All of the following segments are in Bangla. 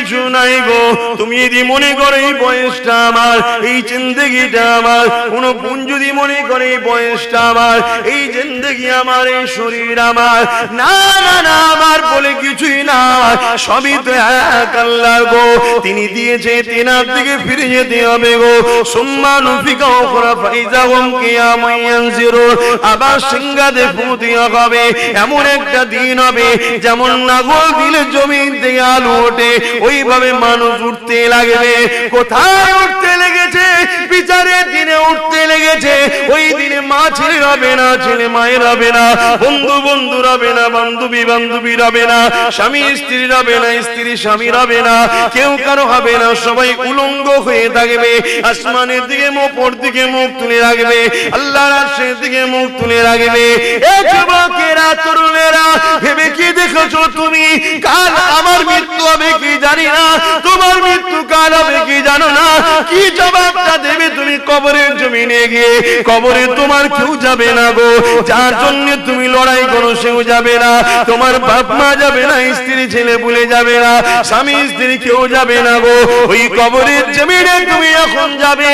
কিছু নাই গো। তুমি যদি মনে করো এই বয়সটা আমার, এই জিন্দেগিটা আমার, কোন বোন যদি মনে করে এই বয়সটা আমার, এই জিন্দেগি আমার, এই শরীর আমার, না না না, আমার বলে কিছুই না, সবই তো এক আল্লাহ গো। তিনি দিয়েছে, তিনার দিকে ফিরে যেতে হবে গো। সুম্মানু ফিকা উখরা ফাইজাহুম কিয়ামুন ইয়ানজিরুন। আবার সিংহাতে ফু দেওয়া হবে। এমন একটা দিন হবে যেমন নাগল দিলে জমিন থেকে আলু ওঠে, ওইভাবে মানুষ উঠতে লাগবে। কোথায় উঠতে লেগেছে? বিচারের দিনে উঠতে লেগেছে। ওই দিনে মা ছেলে হবে না, ছেলে মায়ের হবে না, বন্ধু বন্ধু হবে না, বান্ধবী বান্ধবী হবে না, স্বামী স্ত্রী হবে না, স্ত্রী স্বামী হবে না, কেউ কারো হবে না, সবাই উলঙ্গ হয়ে থাকবে। আসমানের দিকে মুখ, ওর দিকে মুখ তুলে রাখবে, আল্লাহর আরশের দিকে মুখ তুলে রাখবে। এ যুবকেরা, তরুণেরা, ভেবে কি দেখেছো তুমি? কাল আমার মৃত্যু হবে কি জানি না, তোমার মৃত্যু কাল হবে কি জানো না। কি জবাবটা দেবে তুমি কবরের জমিনে গিয়ে? কবরে তোমার কেউ যাবে না গো, যার জন্য তুমি লড়াই করো সেও যাবে না, তোমার বাপ মা যাবে না, স্ত্রী ছেলে ভুলে যাবে না, স্বামী স্ত্রী কেউ যাবে না গো। ওই কবরের জমিনে তুমি এখন যাবে,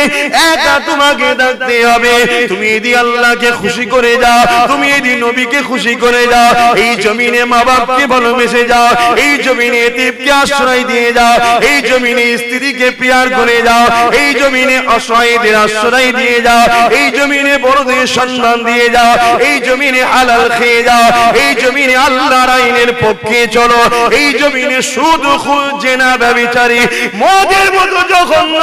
একা তোমাকে থাকতে হবে। তুমি যদি আল্লাহকে খুশি করে যাও, তুমি যদি নবীকে খুশি করে যাও, এই জমিনে মা বাপকে ভালোবেসে যাও, এই জমিনে এতিমকে আশ্রয় দিয়ে যাও, এই জমিনে স্ত্রীকে প্যার করে যাও, এই জমিনে অসহায়দের আশ্রয় দিয়ে যাও, এই জমিনে বড়দের সম্মান দিয়ে যাও, এই জমিনে হালাল খেয়ে যাও, এই জমিনে আল্লাহর আইনের পক্ষে চলো, এই জমিনে সুদ, খুন, জেনা, ব্যভিচারী, মদের মতো জঘন্য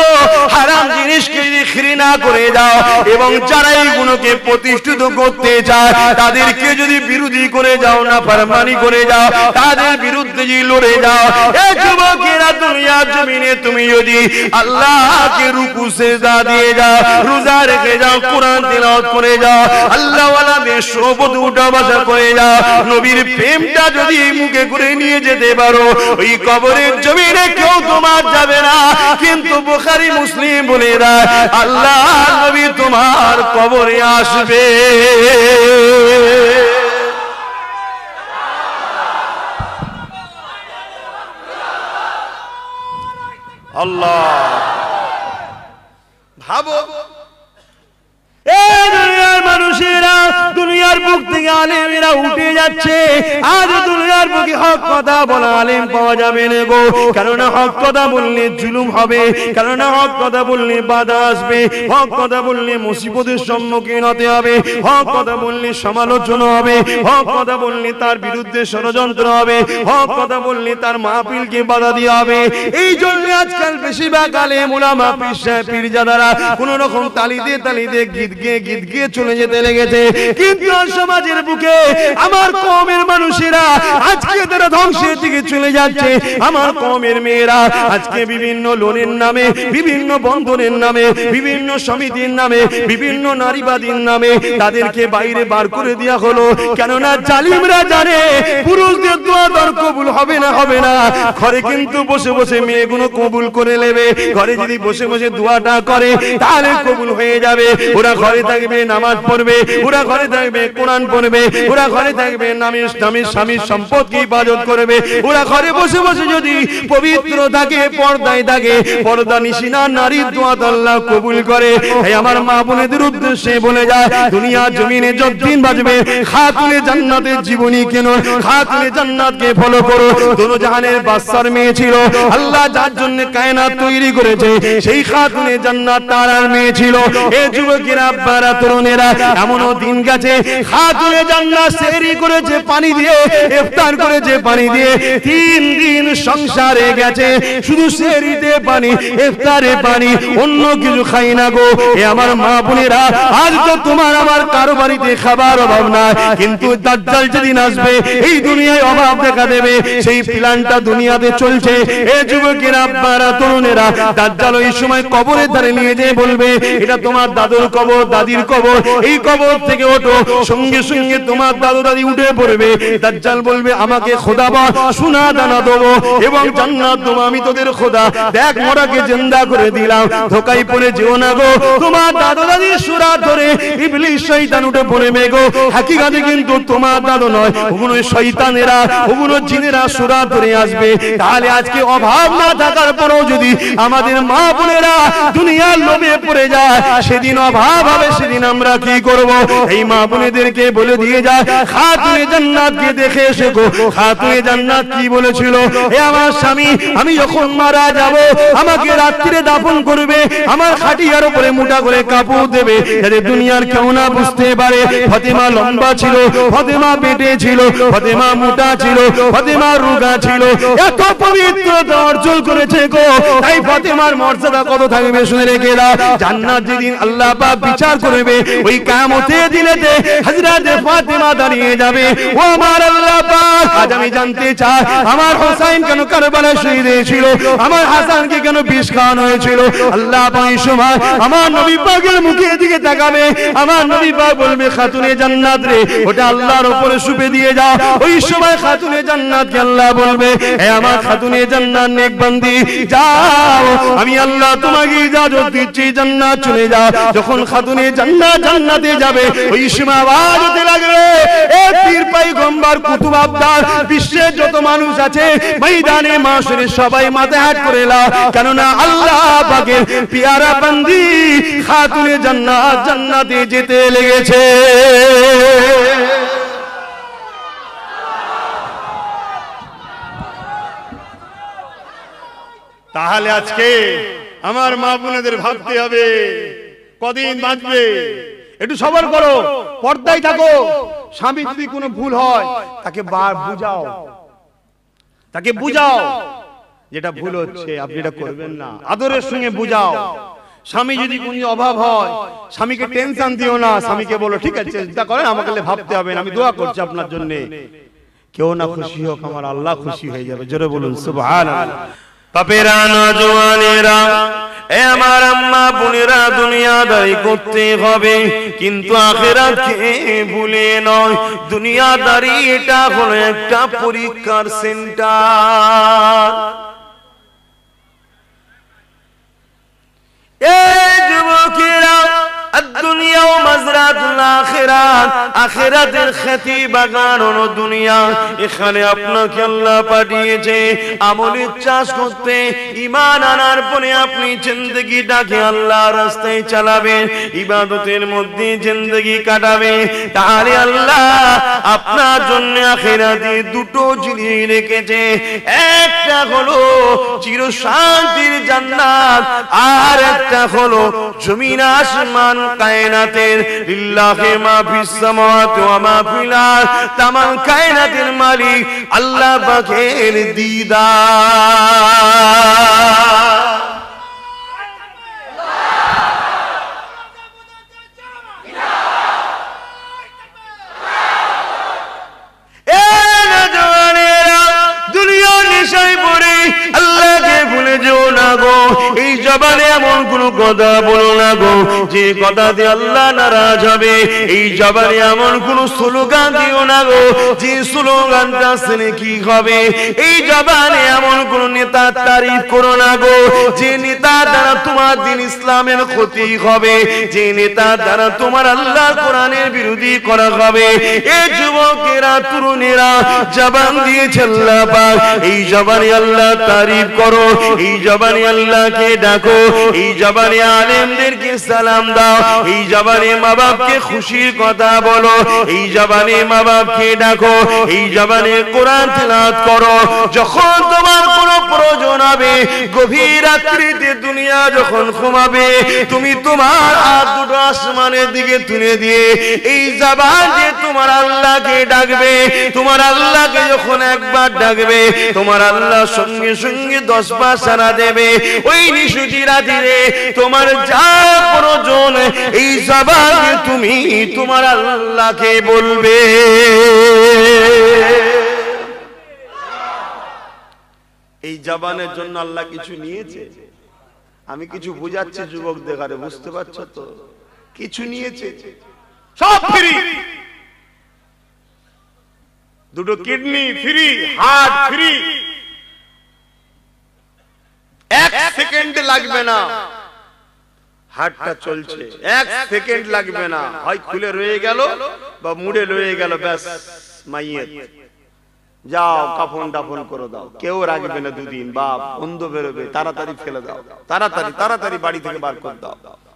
হারাম জিনিসকে যদি ঘৃণা করে যাও এবং যারা এইগুলোকে প্রতিষ্ঠিত করতে চায় তাদেরকে যদি বিরোধী করে যাও, না ফরমানি করে যাও, তাদের বিরুদ্ধে যদি লড়ে যাও, এই যুবকেরা, দুনিয়ার জমিনে তুমি যদি আল্লাহকে রুকু সিজদা দিয়ে যাও, রোজা রেখে যাও, কোরআন তিলাওয়াত করে যাও, আল্লাহ ওয়ালাদের সোহবত উঠা বসা করে যাও, নবীর প্রেমটা যদি মুখে করে নিয়ে যেতে পারো, ওই কবরের জমিনে কেউ তোমার যাবে না। কিন্তু বুখারী মুসলিম বলে দেয়, আল্লাহ নবী তোমার কবরে আসবে। আল্লাহ, ভাবো মানুষেরা দুনিয়ার বুক থেকে আলেমেরা উঠে যাচ্ছে। আজ দুনিয়ার বুকে হক কথা বলা আলেম পাওয়া যাবে না গো। কেননা হক কথা বললে জুলুম হবে, কেননা হক কথা বললে বাধা আসবে, হক কথা বললে মুসিবতের সম্মুখীন হতে হবে, হক কথা বললে সমালোচনা হবে, হক কথা বললে তার বিরুদ্ধে ষড়যন্ত্র হবে, হক কথা বললে তার মাহফিলকে বাধা দেওয়া হবে। এই জন্য আজকাল বেশিরভাগ আলেম ওলামা পীর সাহেব পীরজাদারা কোন রকম তালিতে তালিতে গীত গিয়ে চলে যেতে লেগেছে। কিন্তু সমাজের বুকে আমার কওমের মানুষেরা আজকে তারা ধ্বংসের দিকে চলে যাচ্ছে। আমার কওমের মেয়েরা আজকে বিভিন্ন লোনের নামে, বিভিন্ন বন্ধনের নামে, বিভিন্ন সমিতির নামে, বিভিন্ন নারীবাদীর নামে তাদেরকে বাইরে বার করে দেওয়া হলো। কেননা জালিমরা জানে পুরুষদের দোয়া দর কবুল হবে না, হবে না। ঘরে কিন্তু বসে বসে মেয়েগুলো কবুল করে নেবে। ঘরে যদি বসে বসে দোয়াটা করে তাহলে কবুল হয়ে যাবে। ওরা ঘরে থাকবে, নামাজ পড়বে, ওরা ঘরে থাকবে, কোরআন পড়বে, ওরা ঘরে থাকবে, স্বামীর সম্পদকে ইবাদত করবে। ওরা ঘরে বসে বসে যদি পবিত্র থাকে, পর্দায় থাকে, পর্দা নিশিনা নারীর দোয়া আল্লাহ কবুল করে। এই আমার মা বোনেদের উদ্দেশ্যে বলে যায়, দুনিয়া জমিনে যতদিন বাজবে খাতুনে জান্নাতের জীবনী কেন, খাতুনে জান্নাতকে ফলো করো। দোনো জাহানের বাদশার মেয়ে ছিল, আল্লাহ যার জন্য কায়নাত তৈরি করেছে সেই খাতুনে জান্নাত তার আর মেয়ে ছিল। এই যুবকেরা, আব্বারা, তরুণেরা, এমনও দিন গেছে খাতুনে জান্নাত সেহরি করেছে পানি দিয়ে, ইফতার করেছে পানি দিয়ে, 3 দিন সংসারে গেছে শুধু সেহরিতে পানি, ইফতারে পানি, অন্য কিছু খাই না গো। এ আমার মা বোনেরা, আজ তো তোমার আমার কারো বাড়িতে খাবার অভাব না, কিন্তু দাজ্জাল যেদিন আসবে এই দুনিয়ায় অভাব দেখা দেবে। সেই প্ল্যানটা দুনিয়াতে চলছে। এ যুবকেরা, আব্বারা, তরুণেরা, দাজ্জাল ওই সময় কবরের ধারে নিয়ে যেয়ে বলবে, এটা তোমার দাদুর কবর, দাদির কবর, এই কবর থেকে ওঠো। সঙ্গে সঙ্গে তোমার দাদু দাদি উঠে পড়বে। দাজ্জাল বলবে, আমাকে খোদা বল, সোনা দানা দেবো এবং জান্নাত দেবো, আমি তোদের খোদা। দেখ মোরাকে জিন্দা করে দিলাম, ধোকায় পড়ে যেও না গো। তোমার দাদু দাদির সুরা ধরে ইবলিস শয়তান উঠে পড়বে গো। হাকিকাতে কিন্তু তোমার দাদু নয়, ওগুলো শয়তানেরা, ওগুলো জিনেরা সূরা ধরে আসবে। তাহলে আজকে অভাব না থাকার পরেও যদি আমাদের মা বোনেরা দুনিয়ার লোভে পড়ে যায়, সেদিন অভাব হবে, সেদিন আমরা কি করব? এই মা বোনেদেরকে বলে দিয়ে যায়, খাতুনে জান্নাতকে দেখে এসে গো। খাতুনে জান্নাত কি বলেছিল? হে আমার স্বামী, আমি যখন মারা যাব, আমাকে রাত্রিরে দাফন করবে, আমার খাটিয়ার উপরে মোটা করে কাপড় দেবে, যাতে দুনিয়ার কেউ না বুঝতে পারে ফাতেমা লম্বা ছিল, ফাতেমা পেটে ছিল, ফাতেমা মোটা ছিল, ফাতেমা রোগা ছিল, এত পবিত্রতা অর্জন করেছে গো। তাই ফাতেমার মর্যাদা কত থাকবে শুনে রেখে দাও। জান্নাত যেদিন আল্লাহ পাক বিচার করবে, ওই কিয়ামতের দিনেতে হযরত ফাতেমা দাঁড়িয়ে যাবে। ও আমার আল্লাহ পাক, আজ আমি জানতে চাই আমার হোসেন কেন কারবালায় শহীদ হয়েছিল, আমার হাসানকে কেন বিষ খাওয়ানো হয়েছিল? আল্লাহ পাক এই সময় আমার নবী পাকের মুখের দিকে তাকাবে, আমার নবী পাক বলবে, খাতুনে জান্নাত রে, ওটা আল্লাহর উপরে সুপে দিয়ে যাও। ওই সময় খাতুনে জান্নাতকে আল্লাহ বলবে, হে আমার খাতুনে জান্নাত নেক বান্দি, যাও, আমি আল্লাহ তোমাকে ইজাজত দিচ্ছি, জান্নাত চলে যাও। যখন খাতুনে জান্নাত জান্নাতে যাবে, ওই সময় আওয়াজ হতে লাগবে, এ পীর পয়গম্বর কুতুব আবদার, বিশ্বের যত মানুষ আছে ময়দানে মাশরে সবাই মাথা হাত করে লাও, কেননা আল্লাহ পাকের পিয়ারা বান্দি খাতুনে জান্নাত জান্নাতে যেতে লেগেছে। তাহলে আজকে আমার মা বোনেদের ভাবতে হবে কদিন বাঁচবে, একটু সবর করো, পর্দায় থাকো। স্বামী যদি কোনো ভুল হয় তাকে বুঝাও, তাকে বুঝাও যেটা ভুল হচ্ছে আপনি এটা করবেন না, আদরের সঙ্গে বুঝাও। স্বামী যদি কোনো অভাব হয়, স্বামীকে টেনশন দিও না, স্বামীকে বলো ঠিক আছে চিন্তা করেন, আমাকে ভাবতে হবে না, আমি দোয়া করছি আপনার জন্য। কেউ না খুশি হোক, আমার আল্লাহ খুশি হয়ে যাবে। জোরে বলুন সুবহানাল্লাহ। বাপেরা, নওজওয়ানেরা, এ আমার আম্মা বোনেরা, দুনিয়াদারি করতে হবে, কিন্তু আখিরাতকে ভুলে নয়। দুনিয়াদারি এটা হলো একটা পরীক্ষার সেন্টার। এই যুবকেরা, দুনিয়া ও মাজরাতুল আখিরাত, আখিরাতের খেতি বাগান হলো দুনিয়া। এখানে আপনাকে আল্লাহ পাঠিয়েছে আমলের চাষ করতে, ঈমান আনার পরে আপনি জিন্দেগিটাকে আল্লাহর রাস্তায় চালাবেন, ইবাদতের মধ্যে জিন্দেগি কাটাবেন। তাহলে আল্লাহ আপনার জন্য আখিরাতে দুটো জিনিস রেখেছে, একটা হলো চিরশান্তির জান্নাত, আর একটা হলো জমিন আসমান কায়নাতের লিল্লাহি মা ফিস সামাওয়াতি ওয়া মা ফিল আরদ, তামাম কায়নাতের মালিক আল্লাহ পাকের দিদার। দুনিয়ার নেশায় পড়ে আল্লাহকে ভুলে যেও না গো। এই জবানে এমন কোন কথা বলো না গো যে কথাতে আল্লাহ নারাজ হবে। এই জবানে এমন কোন স্লোগান দিও না গো যে স্লোগানটা শুনে কি হবে। এই জবানে এমন কোন নেতার তারিফ করো না গো যে নেতার দ্বারা তোমার দিন ইসলামের ক্ষতি হবে, যে নেতার দ্বারা তোমার আল্লাহর কোরআনের বিরোধী করা হবে। এই যুবকেরা, তরুণেরা, জবান দিয়েছে আল্লাহ পাক, এই জবানে আল্লাহ তারিফ করো, এই জবানে আল্লাহকে ডাকো, এই জবানে আলেমদেরকে সালাম দাও, এই জবানে মা বাপকে খুশির কথা বলো, এই জবানে মা বাপকে ডাকো, এই জবানে কোরআন তেলাওয়াত করো। যখন তোমার কোনো প্রয়োজন হবে, গভীর রাত্রিতে দুনিয়া যখন ঘুমাবে, তুমি তোমার হাত দুটো আসমানের দিকে তুলে দিয়ে এই জবান দিয়ে তোমার আল্লাহকে ডাকবে। তোমার আল্লাহকে যখন একবার ডাকবে, তোমার আল্লাহ সঙ্গে সঙ্গে 10 বার সাড়া দেবে। ওই নিশুতি রাতে তোমার যা প্রয়োজন এই জবান দিয়ে তুমি তোমার আল্লাহকে বলবে। এই জবানের জন্য আল্লাহ কিছু নিয়েছে? আমি কিছু বুঝাচ্ছি যুবকদের, আরে বুঝতে পারছো তো? কিছু নিয়েছে, সব ফ্রি। দুটো kidney free, heart free, 1 second লাগবে না, হার্টটা চলছে, 1 সেকেন্ড লাগবে না, হয় খুলে রয়ে গেল বা মুড়ে রয়ে গেল, ব্যাস মাইয়েত। যাও কাফন দাফন করে দাও, কেউ রাখবে না দুদিন, বাপ বন্ধ বেরোবে, তাড়াতাড়ি ফেলে দাও, তাড়াতাড়ি তাড়াতাড়ি বাড়ি থেকে বার করে দাও,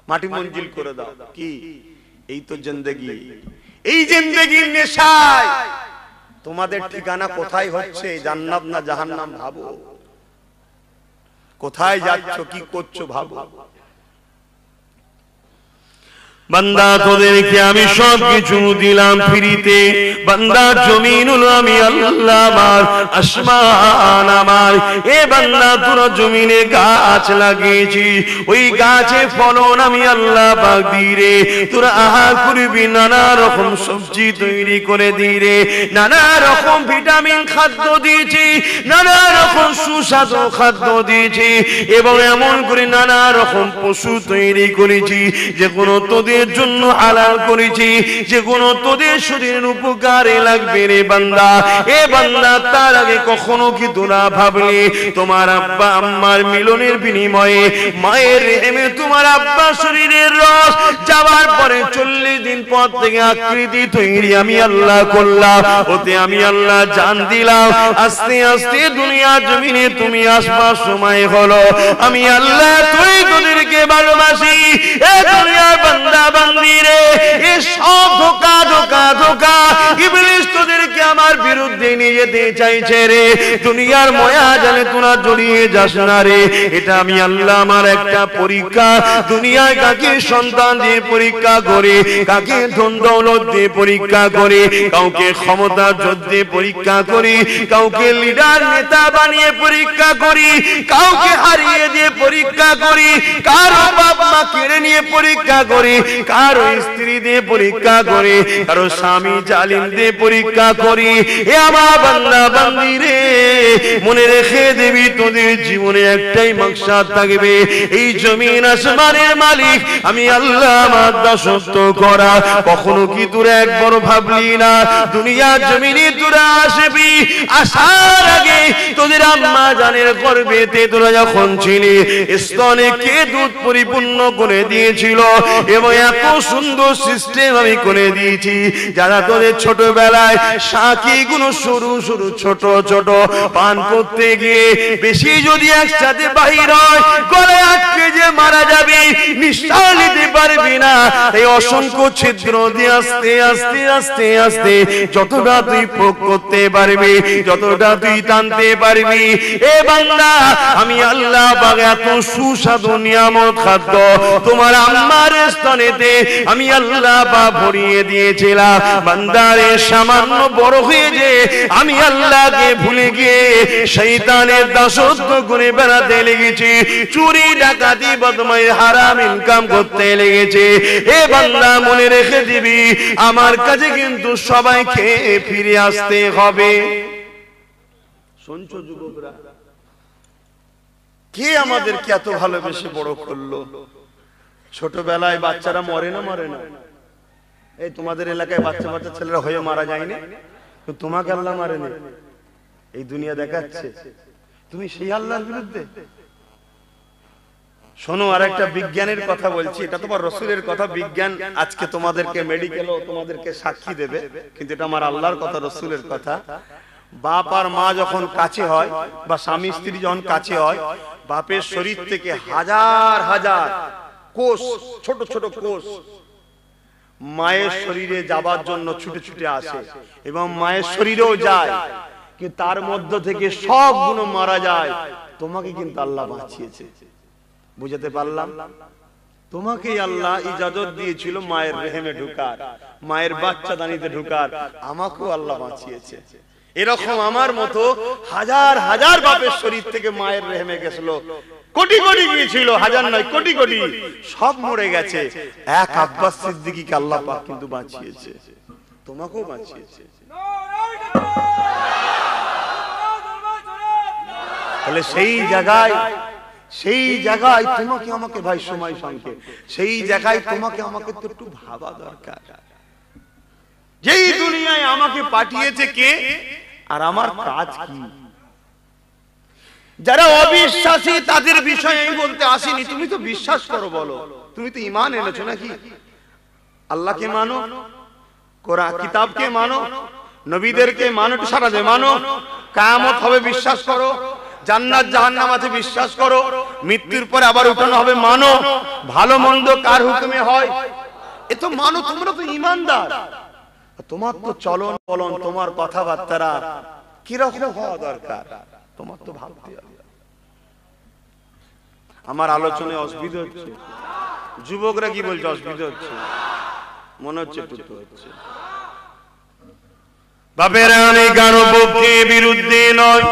মাটি মঞ্জিল করে দাও। কি এই তো জিন্দেগি। এই জিন্দেগির নেশায় তোমাদের ঠিকানা কোথায় হচ্ছে? জান্নাত না জাহান্নাম ভাবো। কোথায় যাচ্ছ, কি করছো ভাবো। বান্দা তোদেরকে আমি সব কিছু দিলাম ফ্রিতে, বান্দা জমিন হলো আমি আল্লাহ, আমার আসমান আমার। এ বান্দা তোরা জমিনে গাছ লাগিয়েছি, ওই গাছে ফলন আমি আল্লাহ পাক দিই রে। তোরা আহার করবি, নানা রকম সবজি তৈরি করে দিই রে, নানা রকম ভিটামিন খাদ্য দিয়েছি, নানা রকম সুস্বাদু খাদ্য দিয়েছি, এবং এমন করে নানা রকম পশু তৈরি করেছি যেগুলো তোদের জন্য হালাল করেছি, যেগুলো তোদের শরীরের উপকারে লাগবে রে বান্দা। এ বান্দা তার আগে কখনো কি তোরা ভাবলে তোমার আব্বা আম্মার মিলনের বিনিময়ে মায়ের রেহেমে তোমার আব্বা শরীরের রস যাওয়ার পরে 40 দিন পর থেকে আকৃতি তৈরি আমি আল্লাহ করলাম, ওতে আমি আল্লাহ জান দিলাম। আস্তে আস্তে দুনিয়া জমিনে তুমি আসবার সময় হলো, আমি আল্লাহ তুই তোদেরকে ভালোবাসি। এ দুনিয়ার বান্দা বান্দি রে, এ সব ধোঁকা ধোঁকা ধোঁকা, ইবলিস তোদেরকে আমার বিরুদ্ধে নিয়ে যেতে চাইছে রে। দুনিয়ার ময়া জানে তোরা জড়িয়ে যাস না রে, এটা আমি আল্লাহ আমার একটা পরীক্ষা। দুনিয়ায় কাকে সন্তান দিয়ে পরীক্ষা করে, কাকে ধন দৌলত দিয়ে পরীক্ষা করে, কাউকে ক্ষমতা যুদ্ধে পরীক্ষা করি, কাউকে লিডার নেতা বানিয়ে পরীক্ষা করি, কাউকে হারিয়ে দিয়ে পরীক্ষা করি, কারো বাপ মা কেড়ে নিয়ে পরীক্ষা করি, কারো স্ত্রী দিয়ে পরীক্ষা করি, কারো স্বামী জালিম দিয়ে পরীক্ষা করি। এ আমার বান্দা বান্দি রে, মনে রেখে দিবি তোদের জীবনে একটাই মাকসাদ থাকবে, এই জমিন আসমানের মালিক আমি আল্লাহ, আমার দাসত্ব করা। কখনো কি তোরা একবার ভাবলি না দুনিয়া জমিনে তোরা আসবি, আসার আগে তোদের আম্মা জানের গর্ভেতে তোরা যখন ছিলি, স্তনে কে দুধ পরিপূর্ণ করে দিয়েছিল, এবং এত সুন্দর সিস্টেম আমি করে দিয়েছি, যারা তোদের ছোটবেলায় সাকি গুলো সরু সরু ছোট ছোট পান করতে গিয়ে বেশি যদি একসাথে বাহির হয় গলায় আটকে যে মারা যাবে, নিঃশ্বাস নিতে পারবি না। এই অসংখ্য ছিদ্র দিয়ে আস্তে আস্তে আস্তে আস্তে যতটা তুই প্রয়োগ করতে পারবি, যতটা তুই টানতে পারবি, এ বান্দা আমি আল্লাহ পাক এত সুস্বাদু নিয়ামত খাদ্য তোমার আম্মার স্তনেতে আমি আল্লাহ পাক ভরিয়ে দিয়েছিলাম। বান্দারে সামান্য বড় হয়ে যে আমি আল্লাহকে ভুলে গিয়ে শয়তানের দাসত্ব করে বেড়াতে লেগেছি, চুরি ডাকাতি বদমাই হারাম ইনকাম করতে লেগেছে। এ বান্দা মনে রেখে দিবি, আমার কাছে কিন্তু সবাইকে ফিরে আসতে হবে। শুনছো যুবকরা, কে আমাদেরকে এত ভালোবেসে বড় করলো? ছোটবেলায় বাচ্চারা মরে না মরে না? এই তোমাদের এলাকায় বাচ্চা বাচ্চা ছেলেরা হয়ে মারা যায়নি, তোমাকে আল্লাহ মারেনি। এই দুনিয়া দেখাচ্ছে তুমি সেই আল্লাহর বিরুদ্ধে। শোনো, আর একটা বিজ্ঞানের কথা বলছি, এটা তোমার রসুলের কথা। বিজ্ঞান আজকে তোমাদেরকে মেডিকেলও তোমাদেরকে সাক্ষী দেবে, কিন্তু এটা আমার আল্লাহর কথা, রসুলের কথা। বাপ আর মা যখন কাছে হয়, বা স্বামী স্ত্রী যখন কাছে হয়, বাপের শরীর থেকে হাজার হাজার কোষ, ছোট ছোট কোষ মায়ের শরীরে যাবার জন্য ছুটে ছুটে আসে, এবং মায়ের শরীরেও যায়, কিন্তু তার মধ্য থেকে সবগুলো মারা যায়। তোমাকে কিন্তু আল্লাহ বাঁচিয়েছে। বুঝাতে পারলাম? তোমাকে আল্লাহ ইজাজত দিয়েছিল মায়ের রেহেমে ঢুকার, মায়ের বাচ্চা দানিতে ঢুকার, আমাকেও আল্লাহ বাঁচিয়েছে। এরকম আমার মতো হাজার হাজার বাপের শরীর থেকে মায়ের রেহেমে গেছিল, কোটি কোটি গিয়েছিল, হাজার নয় কোটি কোটি, সব মরে গেছে। এক আব্বাস সিদ্দিকীকে আল্লাহ পাক কিন্তু বাঁচিয়েছে, তোমাকেও বাঁচিয়েছে। তাহলে সেই জায়গায় তোমাকে আমাকে, ভাই সময় সংক্ষেপ, সেই জায়গায় তোমাকে আমাকে তো একটু ভাবা দরকার। যেই দুনিয়ায় আমাকে পাঠিয়েছে কে, আর আমার কাজ কি? যারা অবিশ্বাসী তাদের বিষয়ে আমি বলতে আসিনি। তুমি তো বিশ্বাস করো, বলো তুমি তো ঈমান এনেছো নাকি? আল্লাহকে মানো, কোরআন কিতাবকে মানো, নবীদেরকে মানো, একটু সারা দেয় মানো। কিয়ামত হবে বিশ্বাস করো, জান্নাত জাহান্নাম আছে বিশ্বাস করো, মৃত্যুর পরে আবার উঠানো হবে মানো, ভালো মন্দ কার হুকুমে হয় এ তো মানো। তোমরা তো ঈমানদার, তোমার তো চলন বলন, তোমার কথাবার্তা কিরকম হওয়া দরকার তোমার তো ভাবতে হবে। আমার আলোচনায় অসুবিধা হচ্ছে? যুবকরা কি বলছে অসুবিধা হচ্ছে? মনে হচ্ছে টুটু হচ্ছে। বাপেরা আমি কারো পক্ষে বিরুদ্ধে নয়,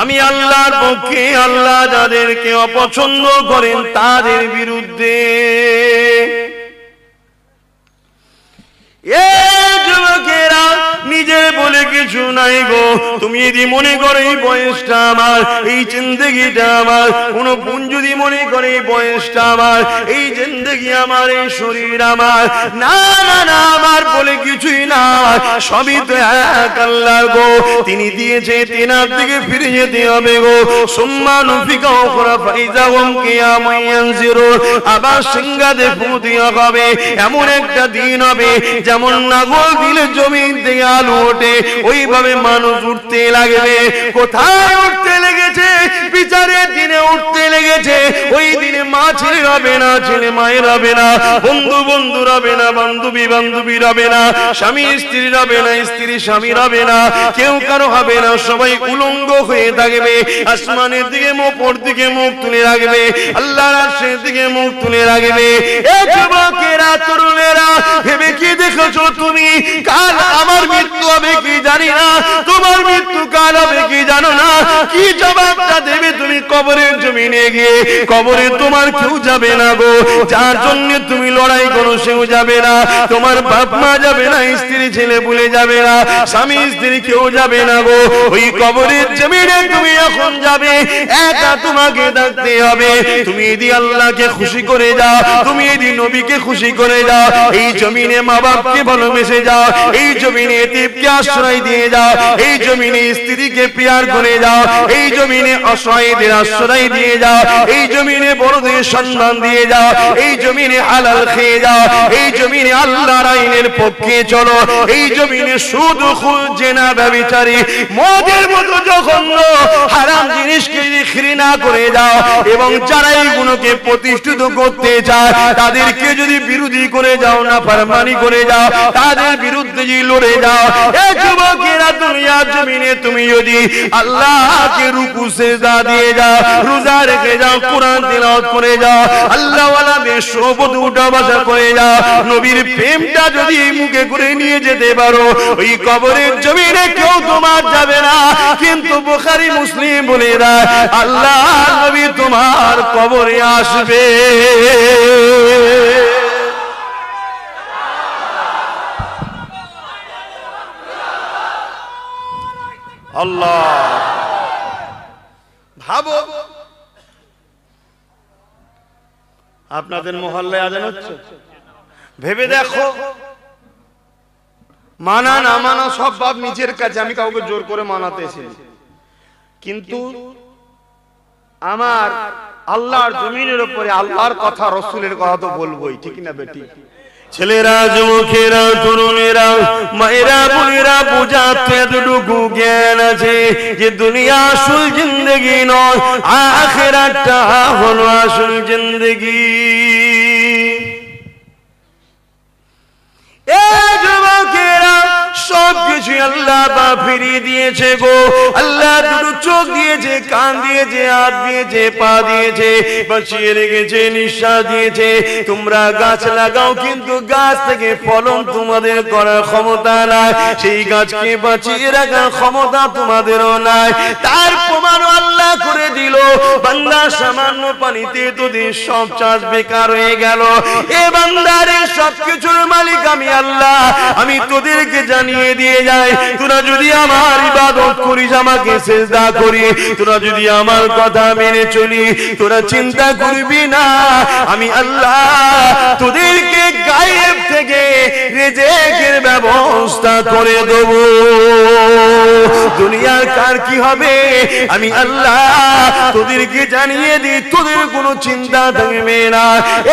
আমি আল্লাহর পক্ষে, আল্লাহ যাদেরকে অপছন্দ করেন তাদের বিরুদ্ধে। যুবকেরা নিজে বলে কিছু নাই গো, তুমি যদি মনে করো এই বয়সটা আমার, এই জিন্দেগিটা আমার, কোন বোন যদি মনে করে এই বয়সটা আমার, এই জিন্দেগি আমার, এই শরীর আমার, না না না, আমার বলে কিছুই না, সবই তো এক আল্লাহ গো। তিনি দিয়েছে, তিনার দিকে ফিরে যেতে হবে গো। সুম্মানু ফিকা উখরা ফাইজাহুম কিয়ামুন ইয়ানজিরুন, আবার সিংহাতে ফু দেওয়া হবে। এমন একটা দিন হবে যেমন নাগল দিলে জমিন থেকে আলু ওঠে, ওইভাবে মানুষ উঠতে লাগবে। কোথায় উঠতে লেগেছে? বিচারের দিনে উঠতে লেগেছে। ওই দিনে মা ছেলে হবে না, ছেলে মায়ের হবে না, বন্ধু বন্ধু হবে না, বান্ধবী বান্ধবী হবে না, স্বামী স্ত্রী হবে না, স্ত্রী স্বামী হবে না, কেউ কারো হবে না, সবাই উলঙ্গ হয়ে থাকবে। আসমানের দিকে মুখ, ওর দিকে মুখ তুলে রাখবে, আল্লাহর আরশের দিকে মুখ তুলে রাখবে। এ যুবকেরা, তরুণেরা, ভেবে কি দেখেছো তুমি? কাল আমার মৃত্যু হবে কি জানি না, তোমার মৃত্যু কাল হবে কি জানো না। কি জবাবটা দেবে তুমি কবরের জমিনে গিয়ে? কবরে তোমার কেউ যাবে না গো, যার জন্য তুমি লড়াই করো সেও যাবে না, তোমার বাপ মা যাবে না, স্ত্রী ছেলে ভুলে যাবে না, স্বামী স্ত্রী কেউ যাবে না গো। ওই কবরের জমিনে তুমি এখন যাবে, একা তোমাকে থাকতে হবে। তুমি যদি আল্লাহকে খুশি করে যাও, তুমি যদি নবীকে খুশি করে যাও, এই জমিনে মা বাপকে ভালোবেসে যাও, এই জমিনে এতিমকে আশ্রয় দিয়ে যাও, এই জমিনে স্ত্রীকে প্যার করে যাও, এই জমিনে অসহায়দের আশ্রয় দিয়ে যাও, এই জমিনে বড়দের সম্মান দিয়ে যাও, এই জমিনে হালাল খেয়ে যাও, এই জমিনে আল্লাহর আইনের পক্ষে চলো, এই জমিনে সুদ খুদ জেনা ব্যভিচারী মদের মতো জঘন্য হারাম জিনিসকে যদি ঘৃণা করে যাও, এবং যারা এইগুলোকে প্রতিষ্ঠিত করতে চায় তাদেরকে যদি বিরোধী করে যাও, না ফরমানি করে যাও, তাদের বিরুদ্ধে যদি লড়ে যাও, এ যুবকেরা, দুনিয়ার জমিনে তুমি যদি আল্লাহকে রুকু সিজদা দিয়ে যাও, রোজা রেখে যাও, কোরআন তিলাওয়াত করে যাও, আল্লাহ ওয়ালাদের সোহবতে উঠা বসা করে যাও, নবীর প্রেমটা যদি মুখে করে নিয়ে যেতে পারো, ওই কবরের জমিনে কেউ তোমার যাবে না। কিন্তু বুখারী মুসলিম বলে দেয়, আল্লাহ নবী তোমার কবরে আসবে। আল্লাহ, ভাবো, আপনাদের মহল্লায় আজান হচ্ছে, ভেবে দেখো, মানা না মানা সব বাপ নিজের কাছে, আমি কাউকে জোর করে মানাতে এসেছি, কিন্তু আমার আল্লাহর জমিনের উপরে আল্লাহর কথা, রসুলের কথা তো বলবোই, ঠিক না বেটি? ছেলেরা, যুবকেরা, তরুণেরা, মায়েরা, বোনেরা, বোঝাতে এতটুকু জ্ঞান আছে যে দুনিয়া আসল জিন্দেগি নয়, আখিরাতটা হলো আসল জিন্দেগি। এ যুবকেরা, সবকিছু আল্লাহ বা ফিরিয়ে দিয়েছে গো। আল্লাহ দুটো চোখ দিয়েছে, কান দিয়েছে, হাত দিয়েছে, পা দিয়েছে, বাঁচিয়ে রেখেছে, নিঃশ্বাস দিয়েছে। তোমরা গাছ লাগাও, কিন্তু গাছ থেকে ফলন তোমাদের করার ক্ষমতা নাই, সেই গাছকে বাঁচিয়ে রাখার ক্ষমতা তোমাদেরও নাই। তার প্রমাণ আল্লাহ করে দিল, বান্দা সামান্য পানিতে তোদের সব চাষ বেকার হয়ে গেল। এ বান্দারে, সবকিছুর মালিক আমি আল্লাহ, আমি তোদেরকে জানিয়ে দিয়ে যাই, তোরা যদি আমার ইবাদত করিস, আমাকে সিজদা করিস, তোরা যদি আমার কথা মেনে চলি, তোরা চিন্তা করবি না, আমি আল্লাহ তোদেরকে গায়েব থেকে রিজিকের ব্যবস্থা করে দেব। দুনিয়ার কার কি হবে আমি আল্লাহ তোদেরকে জানিয়ে দিই, তোদের কোনো চিন্তা থাকবে না।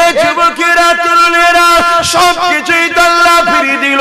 এ যুবকেরা, তরুণেরা, সব কিছুই তো আল্লাহ ফিরিয়ে দিল।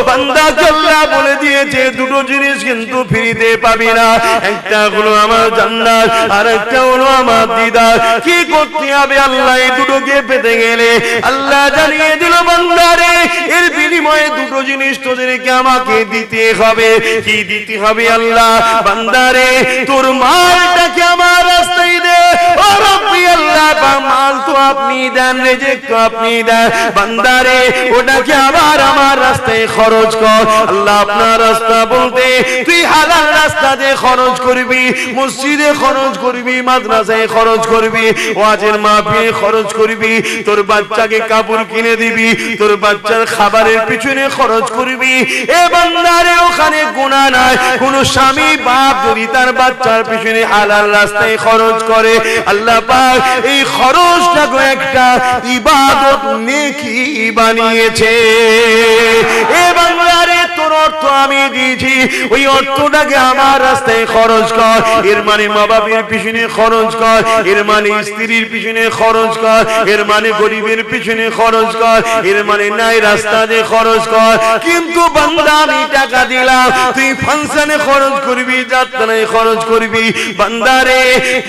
বান্দাকে আল্লাহ বলে দিয়েছে দুটো জিনিস কিন্তু ফিরিতে পাবি না, একটা হলো আমার জান্নাত আর একটা হলো আমার দিদার। কি করতে হবে আল্লাহ এই দুটোকে পেতে গেলে? আল্লাহ জানিয়ে দিল, বান্দারে এর বিনিময়ে দুটো জিনিস তোদেরকে আমাকে দিতে হবে। কি দিতে হবে আল্লাহ? বান্দারে তোর মালটাকে আমার রাস্তায় দে। ও রব্বি আল্লাহ, মাল তো আপনি দেন, রিজিক তো আপনি দেন, বান্দারে ওটাকে আবার আমার রাস্তায় খরচ কর। আল্লাহ আপনার রাস্তা বলতে তুই হালাল রাস্তা দিয়ে খরচ করবি, মসজিদে খরচ করবি, মাদ্রাসায় খরচ করবি, ওয়াজের মাহফিলে খরচ করবি, তোর বাচ্চাকে কাপড় কিনে দিবি, তোর বাচ্চার খাবারের পিছনে খরচ করবি। এ বান্দারে ওখানে গুনাহ নাই। কোন স্বামী বাপ যদি তার বাচ্চার পিছনে হালাল রাস্তায় খরচ করে, আল্লাহ পাক এই খরচটাকে একটা ইবাদত নেকি বানিয়েছে। এ বান্দারে তোর অর্থ আমি দিয়েছি, ওই অর্থটাকে আমার রাস্তায় খরচ কর। এর মানে মা বাপের পিছনে খরচ কর, এর মানে স্ত্রীর পিছনে খরচ কর, এর মানে গরিবের পিছনে খরচ কর, এর মানে নাই রাস্তা দিয়ে খরচ কর। কিন্তু বান্দা আমি টাকা দিলাম, তুই ফাংশনে খরচ করবি, যাত্রায় খরচ করবি, বান্দারে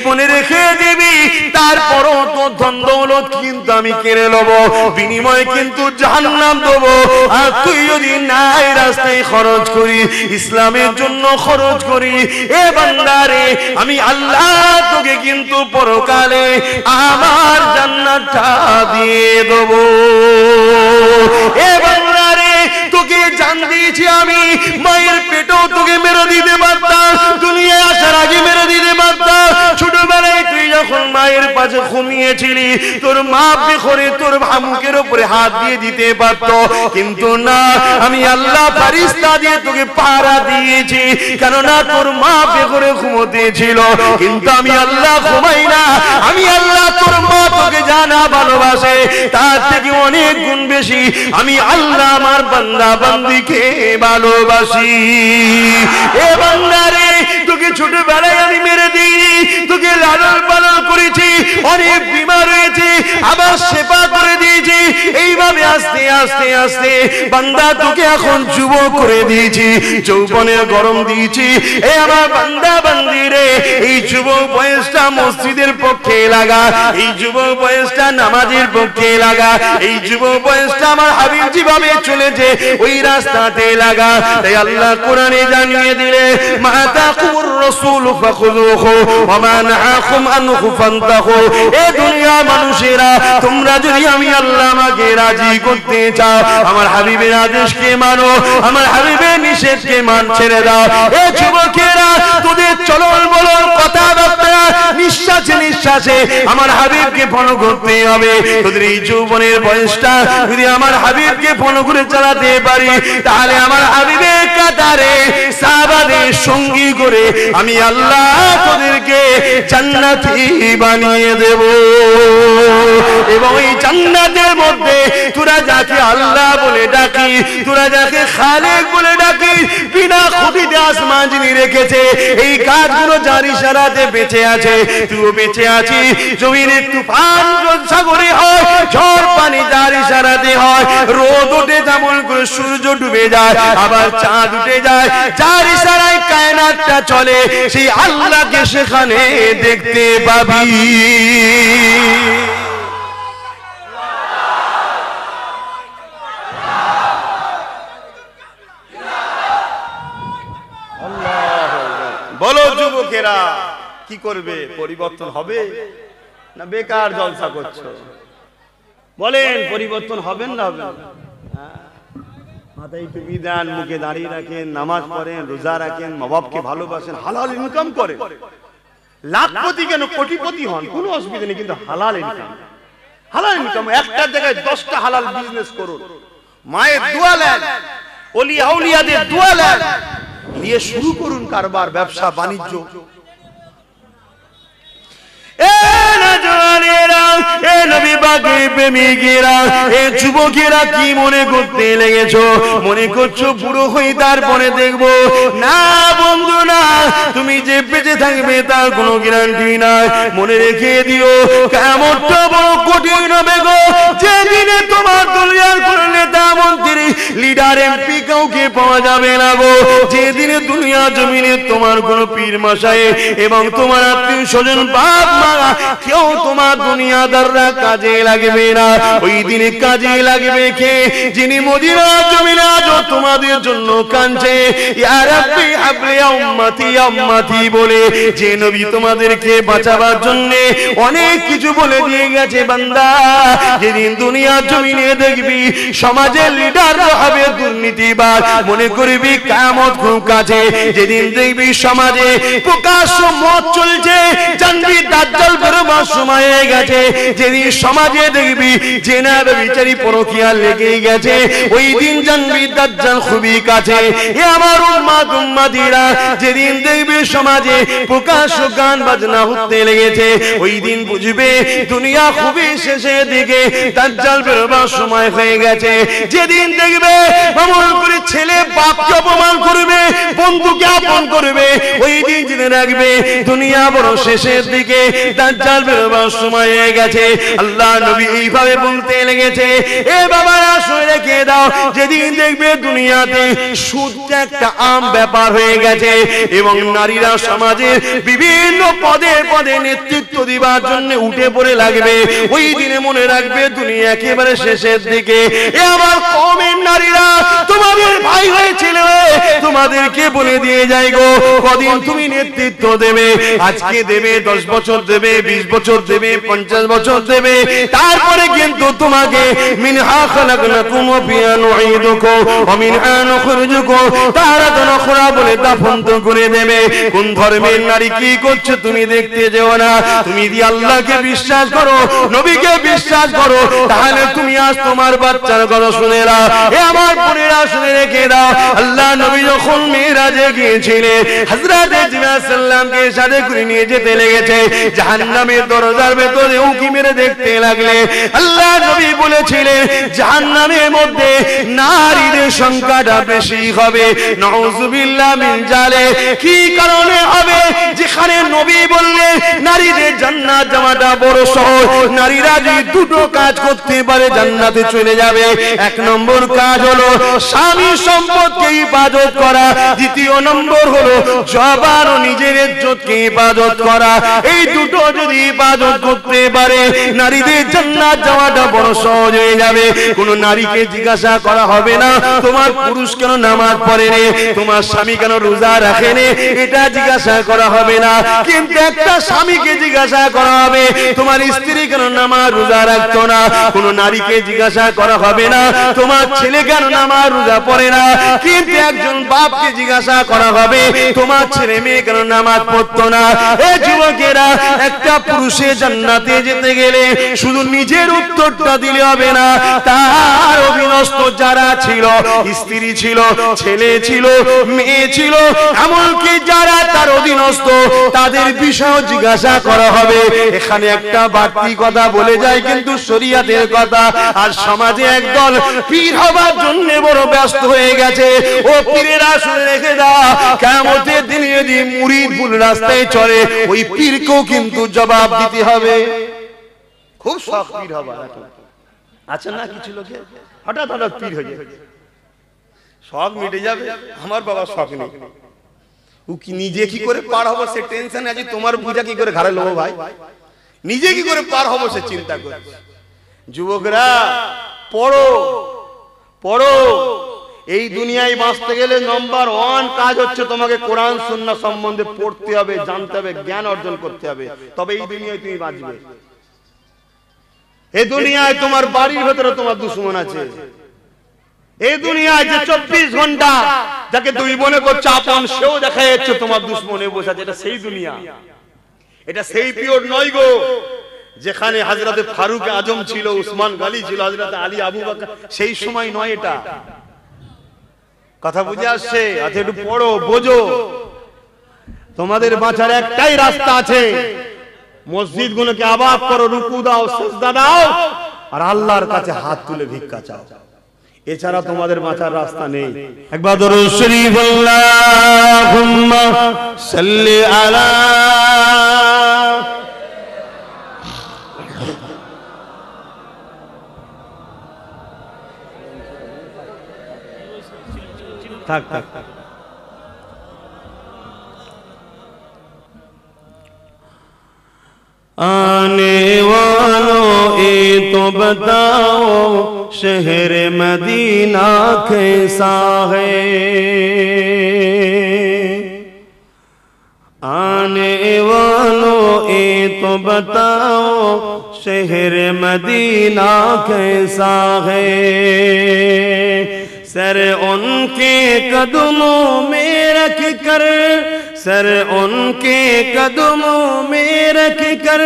মনে রেখে দিবি তারপরও তো ধন দৌলত কিন্তু আমি কেড়ে নেব, বিনিময়ে কিন্তু জাহান্নাম দেব। আর তুই যদি নাই রাস্তায় খরচ করি, ইসলামের জন্য খরচ করি, এ বান্দারে আমি আল্লাহ তোকে কিন্তু পরকালে আমার জান্নাতটা দিয়ে দেব। এ বান্দারে তোকে জান দিয়েছি আমি, মায়ের পেটেও তোকে মেরে দিতে পারতাম, দুনিয়ায় আসার আগে মেরে দিতে পারতাম। ছোটবেলায় তুই যখন মায়ের পাশে ঘুমিয়েছিলি, তোর মা বেখরে তোর ভামুকের উপরে হাত দিয়ে দিতে পারত, কিন্তু না, আমি আল্লাহ ফারিস্তা দিয়ে তোকে পাহারা দিয়েছি, কেননা তোর মা বেখরে ঘুমোতে ছিল। কিন্তু আমি আল্লাহ ঘুমাই না, আমি আল্লাহ তোর মা তোকে জানা ভালোবাসে, তার থেকে অনেক গুণ বেশি আমি আল্লাহ আমার বান্দা বান্দিকে ভালোবাসি। এ বান্দারে তোকে ছোটবেলায় আমি মেরে দিই, তোকে লালন পালন করেছি, অনেক বিমার হয়েছে আবার সেবা করে দিয়েছি। এইভাবে আস্তে আস্তে আস্তে বান্দা তোকে এখন যুবক করে দিয়েছি, যৌবনের গরম দিয়েছি। এ আমার বান্দা বান্দিরে, এই যুবক বয়সটা মসজিদের পক্ষে লাগা, এই যুবক বয়সটা নামাজের পক্ষে লাগা, এই যুবক বয়সটা আমার হাবিব যেভাবে চলেছে ওই রাস্তাতে লাগা। তাই আল্লাহ কোরআনে জানিয়ে দিলে, মা তাকুর রাসূল ফাখুযুহু ওয়া মা নাহাকুম আনহু ফান্তাহু। এ দুনিয়া মানুষেরা, তোমরা যদি আমি আল্লাহ আমাকে রাজি করতে চাও, আমার হাবিবের আদেশকে মানো, আমার হাবিবের নিষেধকে ছেড়ে দাও। এ যুবকেরা, তোদের চলন বলন কথাবার্তা নিঃশ্বাসে নিঃশ্বাসে আমার হাবিবকে ফলো করতে হবে। তোদের এই যৌবনের বয়সটা যদি আমার হাবিবকে ফলো করে চালাতে পারি, তাহলে আমার হাবিবের কাতারে সাহাবাদের সঙ্গী করে আমি আল্লাহ তোদেরকে জান্নাতি বানিয়ে দেব। এবং এই জান্নাতের মধ্যে তোরা যাকে আল্লাহ বলে ডাকি, তোরা যাকে খালেক বলে ডাকি, বিনা খুঁটিতে আসমান যিনি রেখেছে, এই গাছগুলো যার ইশারাতে বেঁচে আছে, তুইও বেঁচে আছিস। জমিনের তুফান সাগরে হয়, ঝড় পানি যার ইশারাতে হয়, রোদ ওঠে যেমন করে সূর্য ডুবে যায়, আবার চাঁদ উঠে যায়, যার ইশারায় কায়নাতটা চলে, সেই আল্লাহকে সেখানে দেখতে পাবি। বলো যুবকেরা, কি করবে? পরিবর্তন হবে না বেকার জলসা করছো? বলেন, পরিবর্তন হবেন না হবেন? মাথায় টুপি দেন, মুখে দাঁড়িয়ে রাখেন, নামাজ পড়েন, রোজা রাখেন, মা বাপকে ভালোবাসেন, হালাল ইনকাম করেন, লাখপতি কেন কোটিপতি হন, কোনো অসুবিধা নেই, কিন্তু হালাল ইনকাম, হালাল ইনকাম। একটা জায়গায় 10টা হালাল বিজনেস করুন, মায়ের দোয়া নেন, ওলি আউলিয়াদের দোয়া নেন, নিয়ে শুরু করুন কারবার, ব্যবসা বাণিজ্য। জানেরা, এ নবী পাকের প্রেমিকেরা, এ যুবকেরা কি মনে করতে লেগেছো? মনে করছো বুড়ো হই তারপরে দেখবো? না বন্ধু না, তুমি যে বেঁচে থাকবে তার কোনো গ্যারান্টি নাই। মনে রেখে দিও কিয়ামতটা বড় কঠিন হবে গো, যেদিনে তোমার দুনিয়ার কোনো নেতা মন্ত্রী লিডার এমপি কাউকে পাওয়া যাবে না গো, যেদিনে দুনিয়া জমিনে তোমার কোনো পীর মশাই এবং তোমার আত্মীয় স্বজন বাপ মা কেউ তোমার দুনিয়াদাররা কাজে লাগবে না। ওই দিনে কাজে লাগবে কে? যিনি মদিনা জমিনে আজ তোমাদের জন্য কাঁদছে, ইয়া রাব্বি হাবলি উম্মতি উম্মতি বলে, যে নবী তোমাদেরকে বাঁচাবার জন্য অনেক কিছু বলে দিয়ে গেছে। বান্দা, যেদিন দুনিয়া জমিনে দেখবি সমাজের লিডার হবে দুর্নীতিবাজ, মনে করবি কিয়ামত খুব কাছে। যেদিন দেখবি সমাজে প্রকাশ্য মদ চলছে, জানবি দাজ্জাল বেরোবার সময় হয়ে গেছে। যেদিন সমাজে দেখবি জেনা বিচারি পরকীয়া লেগে গেছে, ওই দিন জানবি দাজ্জাল খুবই কাছে। এ আমার উম্মত উম্মতিরা, যেদিন দেখবি সমাজে প্রকাশ্য গান বাজনা হতে লেগেছে, ওই দিন বুঝবে দুনিয়া খুবই শেষের দিকে, দাজ্জাল বেরোবার সময় হয়ে গেছে। যেদিন দেখবে অমন করে ছেলে বাপকে অপমান করবে, বন্ধুকে আপন করবে, ওই দিন জেনে রাখবে দুনিয়া বড় শেষের দিকে, দাজ্জাল বেরোবার সময় হয়ে গেছে। আল্লাহ নবী এইভাবে বলতে লেগেছে, এ বাবারা শুনে রেখে দাও, যেদিন দেখবে দুনিয়াতে সুদটা একটা আম ব্যাপার হয়ে গেছে এবং নারীরা সমাজের বিভিন্ন পদে পদে নেতৃত্ব দিবার জন্য উঠে পড়ে লাগবে, ওই দিনে মনে রাখবে দুনিয়া একেবারে শেষের দিকে। এ আমার কওমের নারীরা, তোমাদের ভাই হয়ে ছেলে হয়ে তোমাদেরকে বলে দিয়ে যাই গো, কদিন তুমি নেতৃত্ব দেবে, আজকে দেবে, 10 বছর দেবে, 20 বছর দেবে, 50 বছর দেবে, তারপরে কিন্তু তোমাকে মিনহা খালাকনাকুম ওয়া ফিহা নুঈদুকুম ওয়া মিনহা নুখরিজুকুম তারাতান উখরা বলে দাফন করে দেবে। কোন ধর্মের নারী কি করছে তুমি দেখতে যেও না, তুমি যদি আল্লাহকে বিশ্বাস করো, নবীকে বিশ্বাস করো, তাহলে তুমি আজ তোমার বাচ্চার কথা শুনে নাও। এ আমার বোনেরা শুনে রেখে দাও, আল্লাহ নবী যখন মেরাজে গিয়েছিলেন, হযরত জিবরাইল সাল্লামকে সাথে করে নিয়ে যেতে লেগেছে, জাহান্নামের দরজার ভেতরে উঁকি মেরে দেখতে লাগলে আল্লাহ নবী বলেছিলেন জাহান্নামের মধ্যে নারীদের সংখ্যাটা বেশি হবে। নাউযুবিল্লাহ মিন যালিক। কি কারণে হবে? যেখানে নবী বললেন নারীদের জান্নাত যাওয়াটা বড় সহজ, নারীরা যদি দুটো কাজ করতে পারে জান্নাতে চলে যাবে। এক নম্বর কাজ হলো স্বামী সম্পদকে ইবাদত করা, দ্বিতীয় নম্বর হলো জবান ও নিজের ইজ্জতকে ইবাদত করা। এই দুটো যদি ইবাদত করতে পারে নারীদের জান্নাত যাওয়াটা বড় সহজ হয়ে যাবে। কোন নারীকে জিজ্ঞাসা করা হবে না তোমার পুরুষ কেন নামাজ পড়ে নে, তোমার স্বামী কেন রোজা রাখে নে, এটা জিজ্ঞাসা করা হবে না। কিন্তু একটা স্বামীকে জিজ্ঞাসা করা হবে তোমার স্ত্রী কেন নামাজ রোজা রাখতো না। কোন নারীকে জিজ্ঞাসা করা হবে না তোমার ছেলে কেন নামাজ রোজা পড়ে না। কিন্তু একজন বাপকে জিজ্ঞাসা করা হবে তোমার ছেলে মেয়ে কেন নামাজ পড়তো না। এই যুবকেরা, একটা পুরুষে জান্নাতে যেতে গেলে শুধু নিজের উত্তরটা দিলে হবে না, তার অধীনস্থ যারা ছিল, স্ত্রী ছিল, ছেলে ছিল, মেয়ে ছিল, এমনকি যারা তার অধীনস্থ তাদের বিষয় জিজ্ঞাসা করা হবে। এখানে একটা বাড়তি কথা বলে যায় কিন্তু শরীয়তের কথা। আর সমাজে একদল পীর হবার জন্য বড় ব্যস্ত হয়ে গেছে। ও পীরেরা শুনে রেখে দাও, কিয়ামতের দিনে যদি মুরিদ ভুল রাস্তায় চলে ওই পীরকেও কিন্তু জবাব দিতে হবে। খুব শখ পীর হবার আছে না, কিছু লোকে হঠাৎ হঠাৎ পীর হয়ে যায়, শখ মিটে যাবে। আমার বাবার শখ নেই, ও কি নিজে কি করে পার হবো সে টেনশন আছে, তোমার পূজা কি করে ঘরে লোবো ভাই, নিজে কি করে পার হবো সে চিন্তা করছে। যুবকরা পড়ো পড়ো, এই দুনিয়ায় বাঁচতে গেলে নম্বর 1 কাজ হচ্ছে তোমাকে কোরআন সুন্নাহ সম্বন্ধে পড়তে হবে, জানতে হবে, জ্ঞান অর্জন করতে হবে, তবে এই দুনিয়ায় তুমি বাঁচবে। এই দুনিয়ায় তোমার বাড়ির ভেতরে তোমার দুশমন আছে। এই দুনিয়ায় যে 24 ঘন্টা যাকে দুই মনে করছে আপন, সেও দেখা যাচ্ছে তোমার দুশমনে বসে আছে। এটা সেই দুনিয়া, এটা সেই পিরিয়ড নয় গো যেখানে হযরতে ফারুক আজম ছিল, উসমান গনি ছিল, হযরতে আলী আবু বকর, সেই সময় নয় এটা। কথা বুঝে আসছে? আচ্ছা একটু পড়ো, বোঝো। তোমাদের বাঁচার একটাই রাস্তা আছে, মসজিদগুলোকে আবাদ করো, রুকু দাও, সিজদা দাও, আর আল্লাহর কাছে হাত তুলে ভিক্ষা চাও। এছাড়া তোমাদের বাঁচার রাস্তা নেই। একবার দরুদ শরীফ আল্লাহুম্মা সাল্লি আলা থাক থাক आने वालों ये तो बताओ शहर मदीना कैसा है, आने वालों ये तो बताओ शहर मदीना कैसा है, सर उनके कदमों में रख कर, सर उनके कदमों में रख कर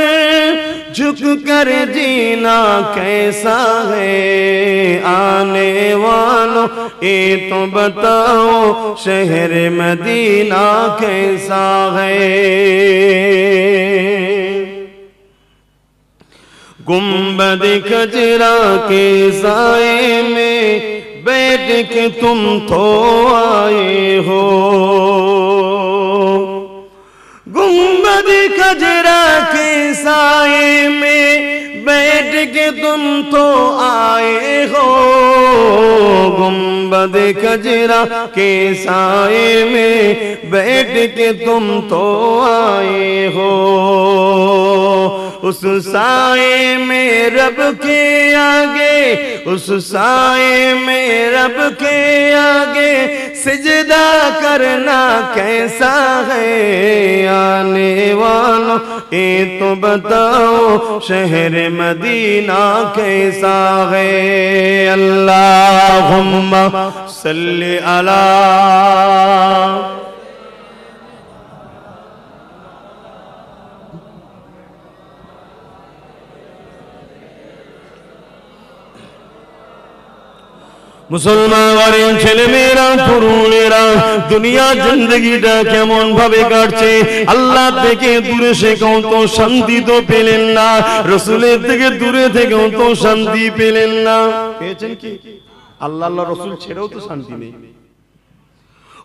झुक कर जीना कैसा है, आने वालों ये तो बताओ शहर मदीना कैसा है। गुंबद खजरा के साए में बैठ के तुम तो आए हो, गुंबद खजरा के साए में बैठ के तुम तो आए हो, गुंबद खजरा के साए में बैठ के तुम तो आए हो, उस साए में रब के आगे, उस साए में रब के आगे सिजदा करना कैसा है, आने वालों ये तो बताओ शहर मदीना कैसा है। अल्लाहुम्मा सल्ली अला মুসলমান ঘরের ছেলেমেয়েরা, তরুণেরা দুনিয়া জিন্দেগিটা কেমন ভাবে কাটছে, আল্লাহ থেকে দূরে থেকেও তো শান্তি তো পেলেন না, রাসূলের থেকে দূরে থেকেও তো শান্তি পেলেন না। পেয়েছেন কি? আল্লাহ রাসূল ছেড়েও তো শান্তি নেই।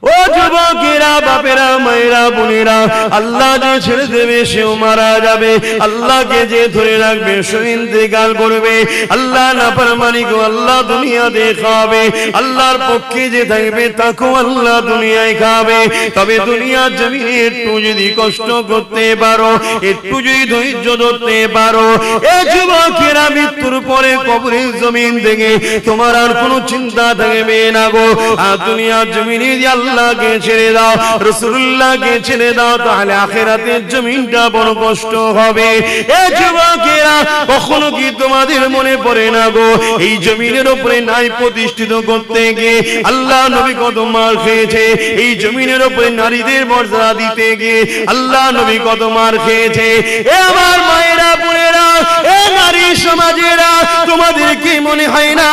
ও যুবকেরা, বাপেরা, মায়েরা, বোনেরা, আল্লাহ যে ছেড়ে দেবে সেও মারা যাবে, আল্লাহকে যে ধরে রাখবে সে ইন্তেকাল করবে। আল্লাহ নাফরমানিকে আল্লাহ দুনিয়াতে খাবে, আল্লাহর পক্ষে যে থাকবে তাকেও আল্লাহ দুনিয়ায় খাবে। তবে দুনিয়ার জমিনে একটু যদি কষ্ট করতে পারো, একটু যদি ধৈর্য ধরতে পারো, এ যুবকেরা মৃত্যুর পরে কবরের জমিন থেকে তোমার আর কোনো চিন্তা থাকবে না গো। আর দুনিয়ার জমিনে আল্লাহকে ছেড়ে দাও, রাসূলুল্লাহকে ছেড়ে দাও, তাহলে আখিরাতের জমিনটা বড় কষ্ট হবে। এ যুবকেরা, কখনো কি তোমাদের মনে পড়ে না গো, এই জমিনের উপরে নাই প্রতিষ্ঠিত করতে গিয়ে আল্লাহ নবী কত মার খেয়েছে, এই জমিনের উপরে নারীদের মর্যাদা দিতে গিয়ে আল্লাহ নবী কত মার খেয়েছে। এ আমার মায়েরা, বোনেরা, এ নারী সমাজেরা, তোমাদের কি মনে হয় না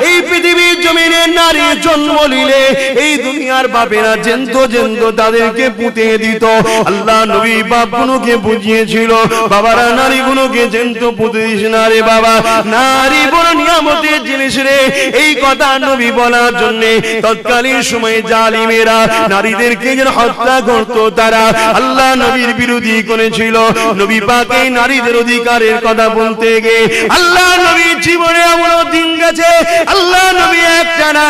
এই পৃথিবীর জমিনে নারী জন্ম নিলে এই দুনিয়ার বাপেরা জেন্ত জেন্ত তাদেরকে পুঁতে দিত? আল্লাহ নবী বাপগুলোকে বুঝিয়েছিল, বাবারা নারীগুলোকে জেন্ত পুঁতে দিস না রে বাবা, নারী বড় নিয়ামতের জিনিস রে। এই কথা নবী বলার জন্য তৎকালীন সময়ে জালিমেরা নারীদেরকে যেন হত্যা করত, তারা আল্লাহ নবীর বিরোধী করেছিল। নবী পাক এই নারীদের অধিকারের কথা বলতে গিয়ে আল্লাহ নবীর জীবনে এমন দিন গেছে, আল্লাহ নবী একটানা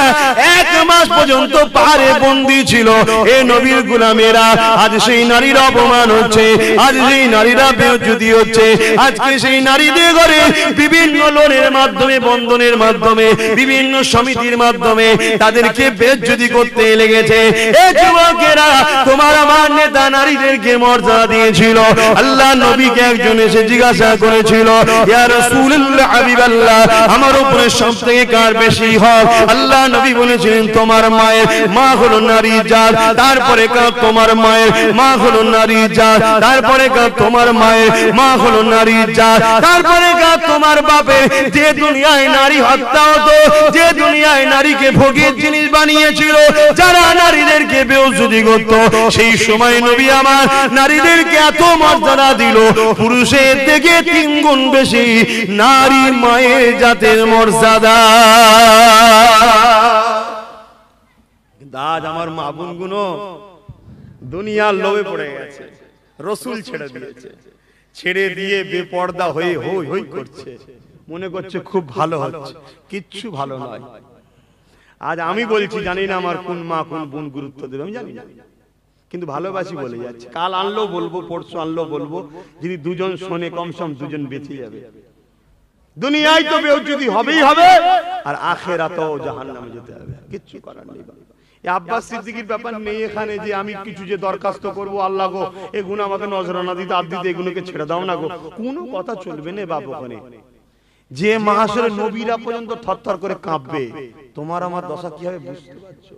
1 মাস পর্যন্ত পাহাড়ে বন্দী ছিল। এ নবীর গোলামেরা, আজ সেই নারীর অপমান হচ্ছে, আজ সেই নারীরা বেইজ্জতি হচ্ছে, আজকে সেই নারীদের ঘরে বিভিন্ন লোনের মাধ্যমে, বন্ধনের মাধ্যমে, বিভিন্ন সমিতির মাধ্যমে তাদেরকে বেইজ্জতি করতে লেগেছে। এ যুবকেরা, তোমার আমার নেতা নারীদেরকে মর্যাদা দিয়েছিল। আল্লাহ নবীকে একজন এসে জিজ্ঞাসা করেছিল, বলেছিল, ইয়া রাসূলুল্লাহ হাবিবাল্লাহ, আমার উপরে সবথেকে কার বেশি হক? আল্লাহ নবী বলেছিলেন, তোমার মায়ের মা হলো নারী জাত, তারপরে কার তোমার মায়ের মা হলো নারী জাত, তারপরে কার তোমার মায়ের মা হলো নারী জাত, তারপরে কার তোমার বাপের। যে দুনিয়ায় নারী হত্যা হতো, যে দুনিয়ায় নারীকে ভোগের জিনিস বানিয়েছিল, যারা নারীদেরকে বেইজ্জতি করত, সেই সময় নবী আমার নারীদেরকে এত মর্যাদা দিল, পুরুষের থেকে 3 গুণ বেশি নারী মায়ের জাতের মর্যাদা। আজ আমার মা বোনগুলো দুনিয়ার লোভে পড়ে গেছে, রসুল ছেড়ে দিয়েছে, ছেড়ে দিয়ে বেপর্দা হয়ে হই হই করছে, মনে করছে খুব ভালো হচ্ছে, কিচ্ছু ভালো নয়। আজ আমি বলছি, জানি না আমার কোন মা কোন বোন গুরুত্ব দেবে, আমি জানি না, কিন্তু ভালোবাসি বলে যাচ্ছে। কাল আনলেও বলবো, পরশু আনলেও বলবো, যদি দুজন শোনে কমসম দুজন বেঁচে যাবে। দুনিয়ায় তো বেইজ্জতি হবেই হবে, আর আখিরাতেও জাহান্নামে যেতে হবে, কিচ্ছু করার নেই। আব্বাস সিদ্দিকীর ব্যাপার নেই এখানে যে আমি কিছু যে দরখাস্ত করবো, আল্লাহ গো এগুলো আমাকে নজরানা দিতে আর দিতে, এগুলোকে ছেড়ে দাও না গো, কোনো কথা চলবে না বাপ। ওখানে যে মাহাশরে নবীরা পর্যন্ত থরথর করে কাঁপবে, তোমার আমার দশা কি হবে বুঝতে পারছো?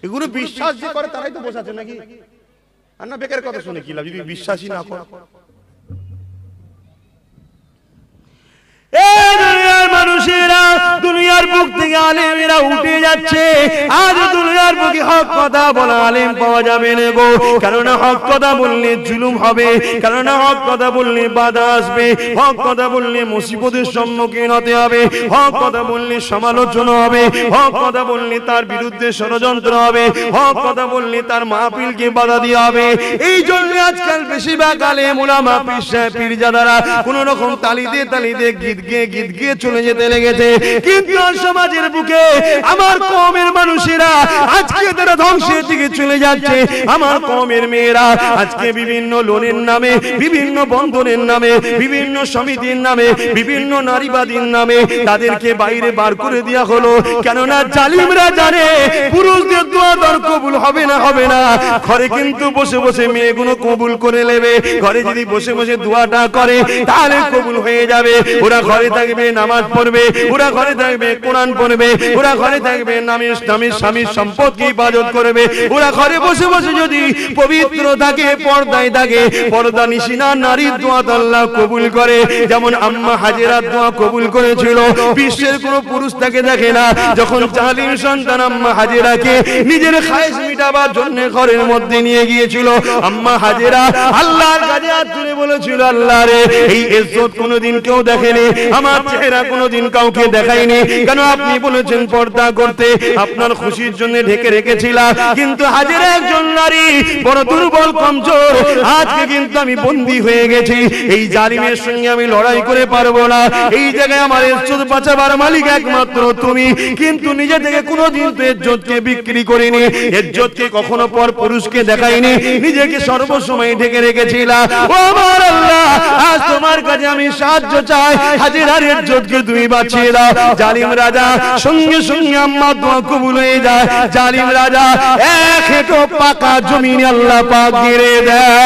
এগুলো বিশ্বাস যে করে তারাই তো বসে আছে নাকি? আর না বেকার কথা শুনে কি লাভ যদি বিশ্বাসই না করে। দুনিয়ার মানুষেরা, দুনিয়ার বুক থেকে আলেমেরা উঠে যাচ্ছে। আজ দুনিয়ার বুকে হক কথা বলা আলেম পাওয়া যাবে না গো, কেননা হক কথা বললে জুলুম হবে, কেননা হক কথা বললে বাধা আসবে, হক কথা বললে মুসিবতের সম্মুখীন হতে হবে, হক কথা বললে সমালোচনা হবে, হক কথা বললে তার বিরুদ্ধে ষড়যন্ত্র হবে, হক কথা বললে তার মাহফিলকে বাধা দেওয়া হবে। এই জন্য আজকাল বেশিরভাগ আলেম ওলামা পীর সাহেব পীরজাদারা কোন রকম তালিতে তালিতে গীত গিয়ে চলে যেতে লেগেছে। কিন্তু সমাজের বুকে আমার কওমের মানুষেরা আজকে তারা ধ্বংসের দিকে চলে যাচ্ছে। আমার কওমের মেয়েরা আজকে বিভিন্ন লোনের নামে, বিভিন্ন বন্ধনের নামে, বিভিন্ন সমিতির নামে, বিভিন্ন নারীবাদীর নামে তাদেরকে বাইরে বার করে দেওয়া হলো, কেননা জালিমরা জানে পুরুষদের দোয়া দর কবুল হবে না, হবে না। ঘরে কিন্তু বসে বসে মেয়েগুলো কবুল করে নেবে, ঘরে যদি বসে বসে দোয়াটা করে তাহলে কবুল হয়ে যাবে। ওরা ঘরে থাকবে, নামাজ পড়বে, ওরা ঘরে থাকবে, কোরআন পড়বে, ওরা ঘরে থাকবে, স্বামীর সম্পদকে ইবাদত করবে। ওরা ঘরে বসে বসে যদি পবিত্র থাকে, পর্দায় থাকে, পর্দা নিশিনা নারীর দোয়া আল্লাহ কবুল করে। যেমন আম্মা হাজেরার দোয়া কবুল করেছিল, বিশ্বের কোন পুরুষ তাকে দেখে না। যখন জালিম সন্তান আম্মা হাজেরাকে নিজের খায়েশ মিটাবার জন্য ঘরের মধ্যে নিয়ে গিয়েছিল, আম্মা হাজেরা আল্লাহর কাছে হাত তুলে বলেছিল, আল্লাহ রে, এই ইজ্জত কোনোদিন কেউ দেখেনি, আমার চেহারা কোনোদিন কাউকে দেখাইনি, কেন আপনি বলেছেন পর্দা করতে, আপনার খুশির জন্য ঢেকে রেখেছিলাম। কিন্তু হাজেরা একজন নারী, বড় দুর্বল কমজোর, আজকে কিন্তু আমি বন্দী হয়ে গেছি, এই জালিমের সঙ্গে আমি লড়াই করে পারবো না। এই জায়গায় আমার ইজ্জত বাঁচাবার মালিক একমাত্র তুমি। কিন্তু নিজে থেকে কোনোদিন তো ইজ্জতকে বিক্রি করিনি, ইজ্জতকে কখনো পর পুরুষকে দেখাইনি, নিজেকে সর্বসময় ঢেকে রেখেছিলাম। ও আমার আল্লাহ, আজ তোমার কাছে আমি সাহায্য চাই, হাজেরার ইজ্জতকে তুমি বাঁচিয়ে দাও। জালিম রাজা সঙ্গে সঙ্গে আম্মা দোয়া কবুল হয়ে যায়। জালিম রাজা এক হেঁটো পাকা জমিনে আল্লাহ পাক গিরে দেয়।